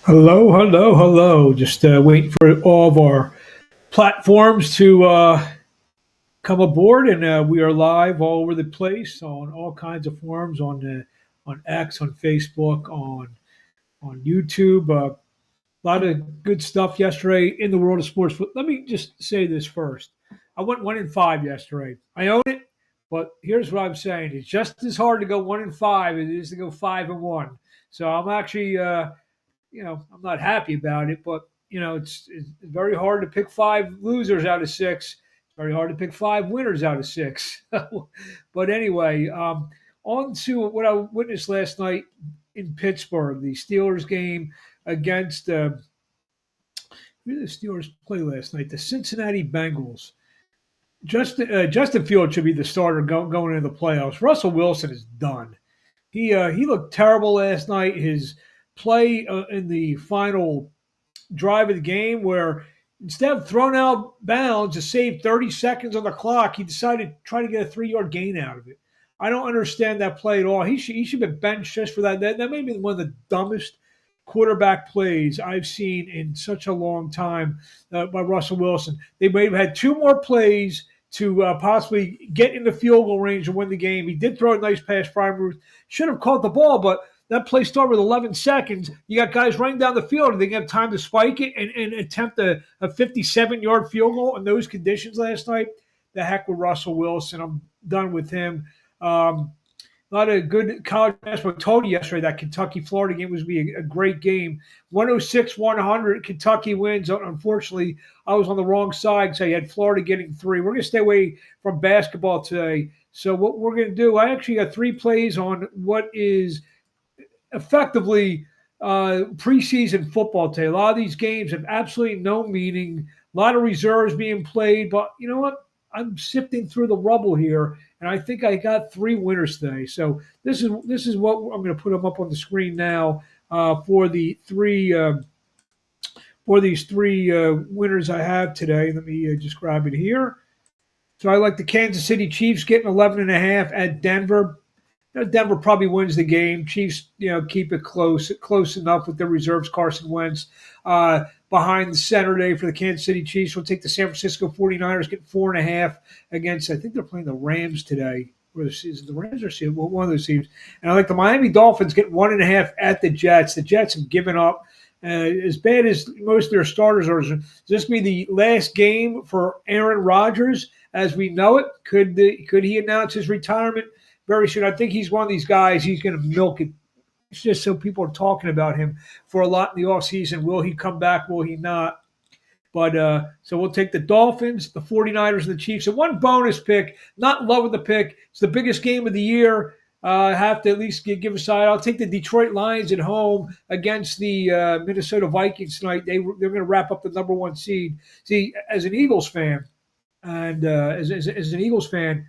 Hello, hello, hello. Just waiting for all of our platforms to come aboard, and we are live all over the place on all kinds of forums on X, on Facebook, on YouTube. A lot of good stuff yesterday in the world of sports. But let me just say this first: I went 1-5 yesterday. I own it, but here's what I'm saying: it's just as hard to go 1-5 as it is to go 5-1. So I'm actually I'm not happy about it, but it's very hard to pick five losers out of six. It's very hard to pick five winners out of six. But anyway, on to what I witnessed last night in Pittsburgh, the Steelers game against who did the Steelers play last night? The Cincinnati Bengals. Justin Fields should be the starter going into the playoffs. Russell Wilson is done. He looked terrible last night. His play in the final drive of the game, where instead of throwing out bounds to save 30 seconds on the clock, he decided to try to get a 3 yard gain out of it. I don't understand that play at all. He should have been benched just for that. That may be one of the dumbest quarterback plays I've seen in such a long time by Russell Wilson. They may have had two more plays to possibly get in the field goal range and win the game. He did throw a nice pass. Frymuth should have caught the ball, but that play started with 11 seconds. You got guys running down the field, and they have time to spike it and attempt a 57-yard field goal in those conditions last night. The heck with Russell Wilson. I'm done with him. Not a good college basketball. I told you yesterday that Kentucky-Florida game was going to be a great game. 106-100, Kentucky wins. Unfortunately, I was on the wrong side because I had Florida getting three. We're going to stay away from basketball today. So what we're going to do, I actually got three plays on what is effectively preseason football today. A lot of these games have absolutely no meaning. A lot of reserves being played. But you know what? I'm sifting through the rubble here, and I think I got three winners today. So this is what I'm going to put them up on the screen now for the three these three winners I have today. Let me just grab it here. So I like the Kansas City Chiefs getting 11.5 at Denver. Denver probably wins the game. Chiefs, keep it close enough with their reserves. Carson Wentz behind the center today for the Kansas City Chiefs. We'll take the San Francisco 49ers, get 4.5 against, I think they're playing the Rams today. Or the Rams or one of those teams. And I like the Miami Dolphins get 1.5 at the Jets. The Jets have given up. As bad as most of their starters are, is this be the last game for Aaron Rodgers as we know it? Could he announce his retirement very soon? I think he's one of these guys. He's going to milk it. It's just so people are talking about him for a lot in the offseason. Will he come back? Will he not? But so we'll take the Dolphins, the 49ers, and the Chiefs. And one bonus pick, not loving the pick. It's the biggest game of the year. Have to at least give a side. I'll take the Detroit Lions at home against the Minnesota Vikings tonight. They're going to wrap up the number one seed. See, as an Eagles fan, and as an Eagles fan,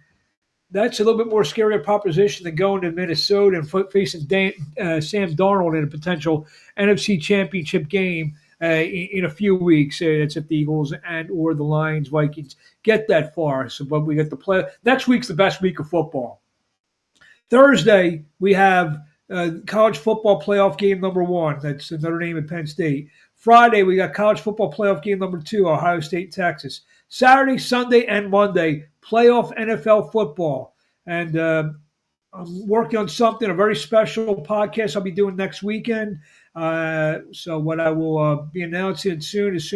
that's a little bit more scary a proposition than going to Minnesota and facing Sam Darnold in a potential NFC Championship game in a few weeks. That's if the Eagles and or the Lions, Vikings get that far. So, but we get the play. Next week's the best week of football. Thursday, we have college football playoff game number one. That's Notre Dame and Penn State. Friday, we got college football playoff game number two, Ohio State, Texas. Saturday, Sunday, and Monday, playoff NFL football. And I'm working on something, a very special podcast I'll be doing next weekend. So what I will be announcing soon as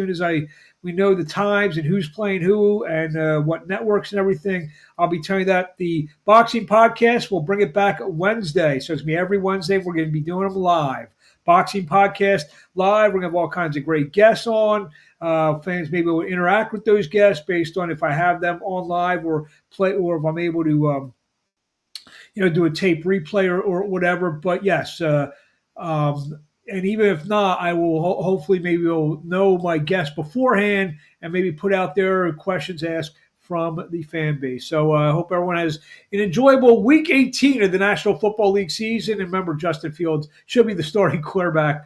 we know the times and who's playing who and what networks and everything. I'll be telling you that. The boxing podcast, we'll bring it back Wednesday. So it's going to be every Wednesday. We're going to be doing them live. Boxing podcast live. We're going to have all kinds of great guests on. Fans maybe will interact with those guests based on if I have them on live or play, or if I'm able to, do a tape replay or whatever. But yes, and even if not, I will hopefully maybe will know my guests beforehand and maybe put out their questions asked from the fan base. So I hope everyone has an enjoyable Week 18 of the National Football League season. And remember, Justin Fields should be the starting quarterback